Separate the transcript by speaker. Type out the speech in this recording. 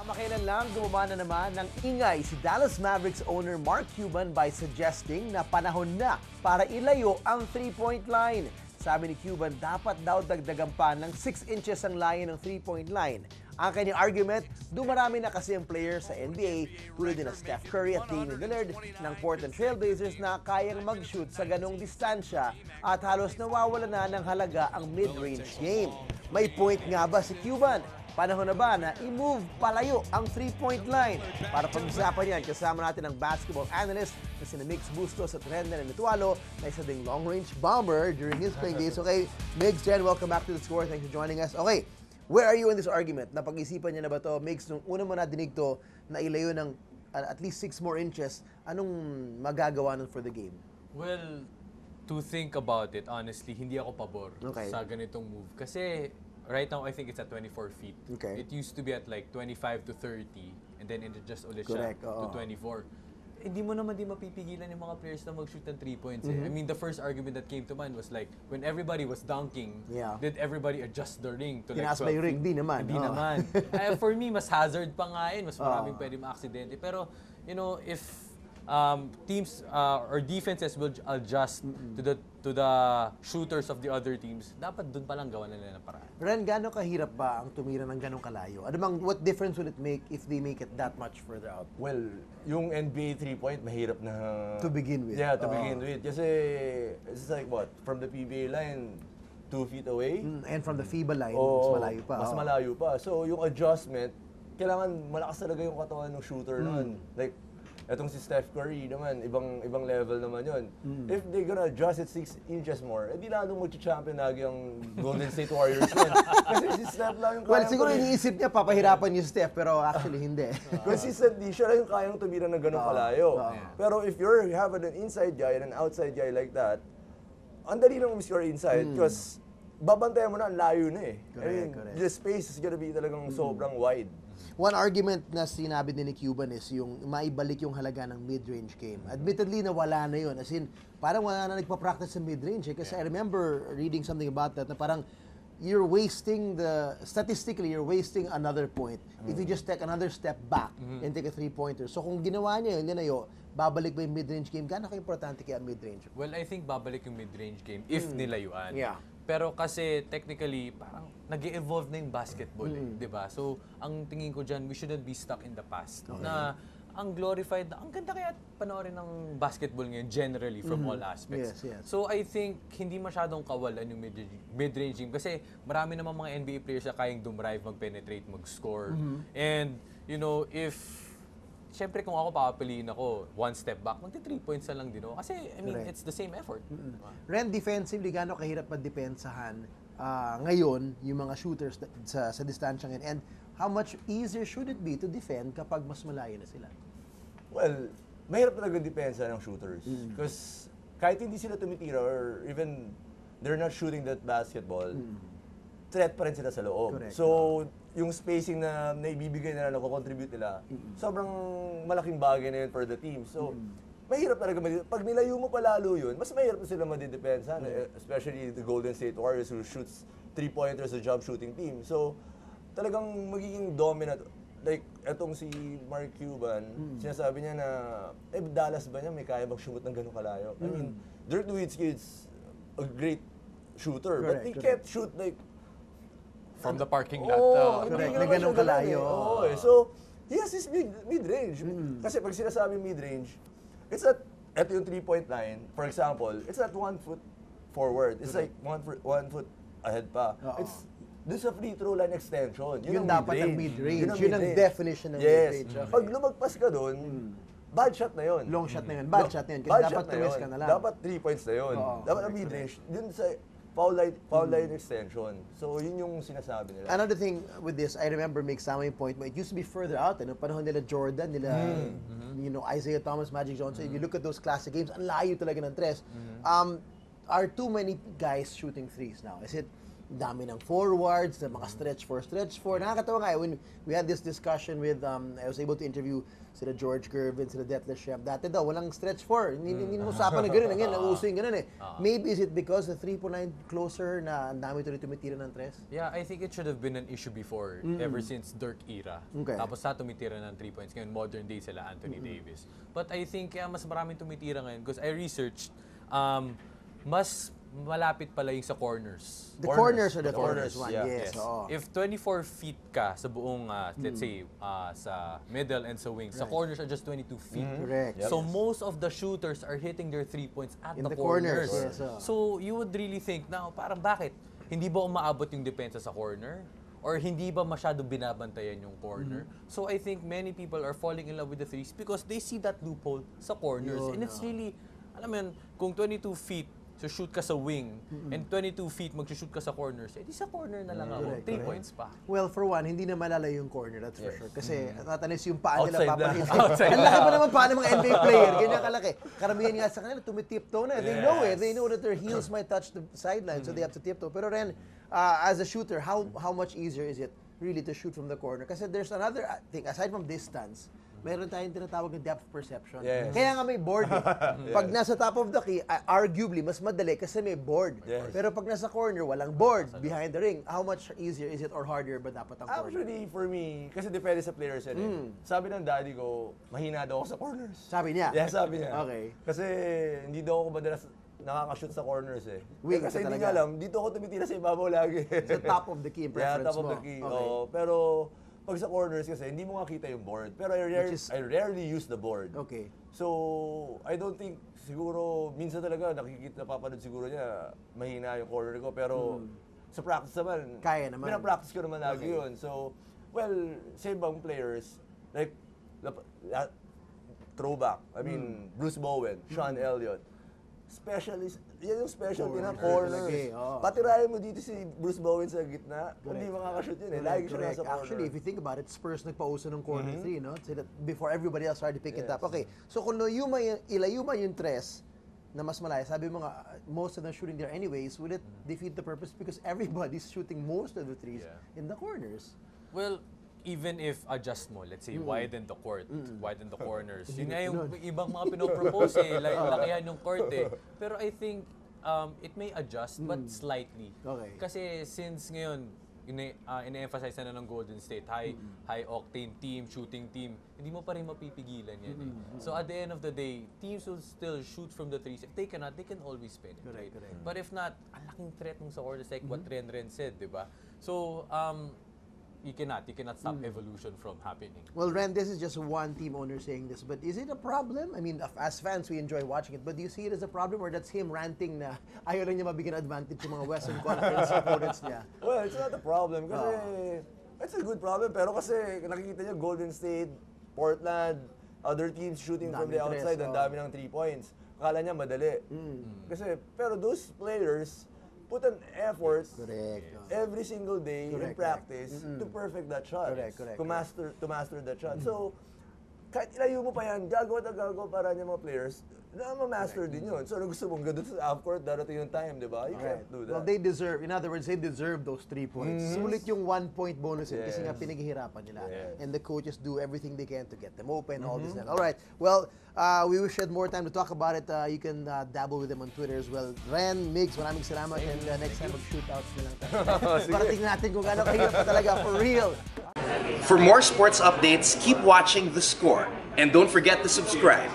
Speaker 1: Kamakailan lang gumawa na naman ng ingay si Dallas Mavericks owner Mark Cuban by suggesting na panahon na para ilayo ang 3-point line. Sabi ni Cuban, dapat daw dagdagan pa ng 6 inches ang layo ng 3-point line. Ang kanyang argument, dumarami na kasi ang players sa NBA tulad din na Steph Curry at Damian Lillard ng Portland Trail Blazers na kayang mag-shoot sa ganong distansya at halos nawawala na ng halaga ang mid-range game. May point nga ba si Cuban? Panahon na ba na i-move palayo ang 3-point line? Para pag-usapan yan, kasama natin ang basketball analyst na sina Mix Bustos at Rendon Nitualo na isa ding long-range bomber during his playing days. Okay, Mix, Jen, welcome back to The Score. Thanks for joining us. Okay, where are you in this argument? Napag-isipan niya na ba to? Mix, nung una mo nadinig to na ilayo ng at least 6 more inches, anong magagawa nun for the game?
Speaker 2: Well, to think about it, honestly, hindi ako pabor sa ganitong move. Kasi right now, I think it's at 24 feet.
Speaker 1: Okay.
Speaker 2: It used to be at like 25 to 30, and then it-adjust ulit siya to 24. Hindi mo naman mapipigilan yung mga players na mag-shoot ng 3 points. I mean, the first argument that came to mind was like, when everybody was dunking, did everybody adjust the ring to like 12
Speaker 1: feet? Ring, di naman.
Speaker 2: Hindi naman. For me, mas hazard pa nga yun. Mas maraming pwede ma-aksidente. Pero, you know, if teams or defenses will adjust to the shooters of the other teams, dapat dun pa lang gawa nila ng paraan.
Speaker 1: Ren, gano'ng kahirap ba ang tumira ng gano'ng kalayo? Ano bang, what difference will it make if they make it that much further out?
Speaker 3: Well, yung NBA 3-point, mahirap na
Speaker 1: to begin with.
Speaker 3: Yeah, to begin with. Kasi it's like what? From the PBA line, 2 feet away.
Speaker 1: And from the FIBA line, mas malayo pa.
Speaker 3: Mas malayo pa. So yung adjustment, kailangan malakas talaga yung katawan ng shooter nun. Like, etong si Steph Curry naman, ibang level naman yun. If they gonna adjust it 6 inches more, edi lalong mag-champion lagi ang Golden State Warriors yun. Kasi si Steph lang yung kayang...
Speaker 1: Well, siguro iniisip niya, papahirapan yung Steph, pero actually hindi.
Speaker 3: Consistently, siya lang yung kayang tumira ng ganong kalayo. Pero if you have an inside guy and an outside guy like that, ang dali lang mag-score inside because babantayan mo na, ang layo na eh.
Speaker 1: Correct.
Speaker 3: The space is gonna be talagang sobrang wide.
Speaker 1: One argument na sinabi din ni Cuban is yung maibalik yung halaga ng mid-range game. Admittedly, nawala na yun. As in, parang wala na nagpa-practice sa mid-range. Eh. Kasi I remember reading something about that na parang you're wasting statistically, you're wasting another point if you just take another step back and take a 3-pointer. So kung ginawa niya yun, ganayo, babalik ba yung mid-range game? Gaano ka-importante kaya mid-range?
Speaker 2: Well, I think babalik yung mid-range game if nilayuan.
Speaker 1: Yeah.
Speaker 2: Pero kasi technically, parang nag-evolve na yung basketball, di ba? So, ang tingin ko dyan, we shouldn't be stuck in the past. Na ang glorified na, ang ganda kaya panoorin ng basketball ngayon generally from all aspects.
Speaker 1: Yes.
Speaker 2: So, I think hindi masyadong kawalan yung mid-range game kasi marami namang mga NBA players na kayang dumrive, mag-penetrate, mag-score. And, you know, siyempre kung ako papapiliin ako, one step back, magti 3 points na lang din ako. Kasi, I mean, it's the same effort.
Speaker 1: Ren, defensively, gano'ng kahirap pa-depensahan ngayon yung mga shooters sa distansya ngayon? And how much easier should it be to defend kapag mas malayo na sila?
Speaker 3: Well, mahirap talaga depensa ng shooters. Because kahit hindi sila tumitira or even they're not shooting that basketball, threat pa rin sila sa loob.
Speaker 1: Correct.
Speaker 3: So, yung spacing na naibibigay nila, nako-contribute nila, sobrang malaking bagay na yun for the team. So, mahirap talaga. Pag nilayo mo pa lalo yun, mas mahirap na sila madidepensa. Especially the Golden State Warriors who shoots 3-pointers, a job shooting team. So, talagang magiging dominant. Like, etong si Mark Cuban, sinasabi niya na, Dallas ba niya may kaya mag-shoot ng gano'ng kalayo? I mean, Dirk Nowitzki is a great shooter, but he can't shoot like
Speaker 2: from the parking lot.
Speaker 1: Correct. Na ganong kalayo.
Speaker 3: So, he has his mid-range. Kasi pag sinasabi mid-range, it's not, eto yung 3-point line, for example, it's not 1 foot forward. It's like 1 foot ahead pa. It's, doon sa free throw line extension.
Speaker 1: Yun dapat ang mid-range. Yun ang definition ng mid-range.
Speaker 3: Pag lumagpas ka doon, bad shot na yun.
Speaker 1: Long shot na yun. Bad shot na yun. Kasi dapat tumis ka na lang.
Speaker 3: Dapat 3 points na yun. Dapat ang mid-range. Dun sa foul line extension. So, yun yung sinasabi nila.
Speaker 1: Another thing with this, I remember make sama yung point mo, it used to be further out. Ano, panahon nila Jordan, you know, Isaiah Thomas, Magic Johnson. If you look at those classic games, ang layo talaga ng tres. Are too many guys shooting threes now? Is it dami ng forwards, na mga stretch 4. Nakakatawa nga, when we had this discussion with, I was able to interview sila George Gervin, sila Detlef Schrempf. Dati daw, walang stretch 4. Hindi mo usapan na gano'n. Ngayon, nauso yung gano'n eh. Maybe is it because the 3.9 closer na ang dami tuloy tumitira ng tres?
Speaker 2: Yeah, I think it should have been an issue before, ever since Dirk era.
Speaker 1: Okay.
Speaker 2: Tapos sa tumitira ng 3 points. Ngayon, modern day sila, Anthony Davis. But I think kaya mas maraming tumitira ngayon because I researched, mas malapit pala yung sa corners.
Speaker 1: The corners are the
Speaker 3: corners,
Speaker 1: corners one,
Speaker 3: yeah.
Speaker 1: yes. Oo.
Speaker 2: If 24 feet ka sa buong, let's say, sa middle and sa wings, sa corners are just 22 feet.
Speaker 1: Correct.
Speaker 2: So most of the shooters are hitting their 3 points at
Speaker 1: In
Speaker 2: the
Speaker 1: the corners,
Speaker 2: corners.
Speaker 1: yes,
Speaker 2: So you would really think, now parang bakit? Hindi ba umaabot yung depensa sa corner? Or hindi ba masyado binabantayan yung corner? So I think many people are falling in love with the threes because they see that loophole sa corners.
Speaker 1: Yun,
Speaker 2: And it's really, alam mo yun, kung 22 feet, so shoot ka sa wing, and 22 feet mag-shoot ka sa corners, eh di sa corner na lang ako.
Speaker 1: Correct,
Speaker 2: 3
Speaker 1: correct.
Speaker 2: points pa.
Speaker 1: Well, for one, hindi na malalayo yung corner, that's for sure. Kasi tatanis yung paa nila
Speaker 3: Outside
Speaker 1: papalit.
Speaker 3: lang.
Speaker 2: Outside
Speaker 1: Ang laki pa naman paa ng mga NBA player, ganyan kalaki. Karamihan nga sa kanila, tumitiptoe na. They know it. They know that their heels might touch the sideline, so they have to tiptoe. Pero Ren, as a shooter, how much easier is it really to shoot from the corner? Kasi there's another thing, aside from distance, meron tayong tinatawag na depth perception.
Speaker 3: Yes.
Speaker 1: Kaya nga may board. Pag nasa top of the key, arguably, mas madali kasi may board.
Speaker 3: Yes.
Speaker 1: Pero pag nasa corner, walang board behind the ring. How much easier is it or harder ba dapat ang corner?
Speaker 3: Actually, for me, kasi depende sa players yan eh. Sabi ng daddy ko, mahina daw ako sa corners.
Speaker 1: Sabi niya?
Speaker 3: Yeah, sabi niya.
Speaker 1: Okay.
Speaker 3: Kasi hindi daw ako madalas nakaka-shoot sa corners eh.
Speaker 1: Wing
Speaker 3: Kasi
Speaker 1: ka
Speaker 3: hindi
Speaker 1: talaga.
Speaker 3: nga alam, dito ako tumitira sa ibabaw lagi.
Speaker 1: Sa top of the key in
Speaker 3: Yeah,
Speaker 1: preference
Speaker 3: top of
Speaker 1: mo.
Speaker 3: the key.
Speaker 1: Okay.
Speaker 3: Oo. Pero pag sa corners kasi, hindi mo makita yung board. Pero I rarely use the board.
Speaker 1: Okay.
Speaker 3: So, I don't think, siguro, minsan talaga, napapanood siguro niya, mahina yung corner ko. Pero, sa practice naman,
Speaker 1: Kaya naman.
Speaker 3: pinapractice ko naman lagi
Speaker 1: Okay.
Speaker 3: yun. So, well, sa ibang players, like, throwback, I mean, Bruce Bowen, Sean Elliott, specialist, yan yung specialty ng corners.
Speaker 1: Talaga eh, oo.
Speaker 3: Patirahin mo dito si Bruce Bowen sa gitna, hindi makakashoot yun eh. Lagi siya
Speaker 1: Correct.
Speaker 3: nasa corner.
Speaker 1: Actually, if you think about it, Spurs nagpauso ng corner 3, no? So that before everybody else started picking it up. Okay, so kung ilayo man yung tres na mas malaya, sabi mo nga, most of them shooting there anyways, will it defeat the purpose? Because everybody's shooting most of the threes in the corners.
Speaker 2: Well, even if adjust mo, let's say, widen the court, widen the corners. Yun nga yung ibang mga pinopropose eh, like, lakihan yung court eh. Pero I think it may adjust, but slightly.
Speaker 1: Okay.
Speaker 2: Kasi since ngayon, ine-emphasize na ng Golden State, high-octane team, shooting team, hindi mo pa rin mapipigilan yan eh. So at the end of the day, teams will still shoot from the threes. If they cannot, they can always penetrate.
Speaker 1: Correct.
Speaker 2: But if not, ang laking threat mo sa corners, like what Ren said, di ba? So, you cannot stop evolution from happening.
Speaker 1: Well, Ren, this is just one team owner saying this, but is it a problem? I mean, as fans, we enjoy watching it, but do you see it as a problem or that's him ranting na ayaw lang niya mabigyan advantage yung mga Western Conference opponents niya?
Speaker 3: Well, it's not a problem kasi it's a good problem. Pero kasi nakikita niyo Golden State, Portland, other teams shooting from the
Speaker 1: Dami
Speaker 3: outside,
Speaker 1: tres,
Speaker 3: ang dami ng 3 points. Akala niya madali. Kasi, pero those players put an effort
Speaker 1: Correct.
Speaker 3: every single day in
Speaker 1: Correct,
Speaker 3: practice to perfect that shot.
Speaker 1: Correct.
Speaker 3: To master that shot. So, kahit ilayo mo pa yan, gagawa para niya mga players, na ma-master din yun. So, ano gusto mong gano'n sa half-court, darating yung time, di ba? You can't do that.
Speaker 1: Well, they deserve, in other words, they deserve those 3 points. Sulit yung 1-point bonus yun kasi nga pinaghihirapan nila.
Speaker 3: Yes.
Speaker 1: And the coaches do everything they can to get them open, all this. All right. Well, we wish we had more time to talk about it. You can dabble with them on Twitter as well. Ren, Migs, maraming salamat. And next time, mag-shootouts na lang tayo. Para tingnan natin kung gaano kahirap pa talaga, for real.
Speaker 4: For more sports updates, keep watching The Score. And don't forget to subscribe.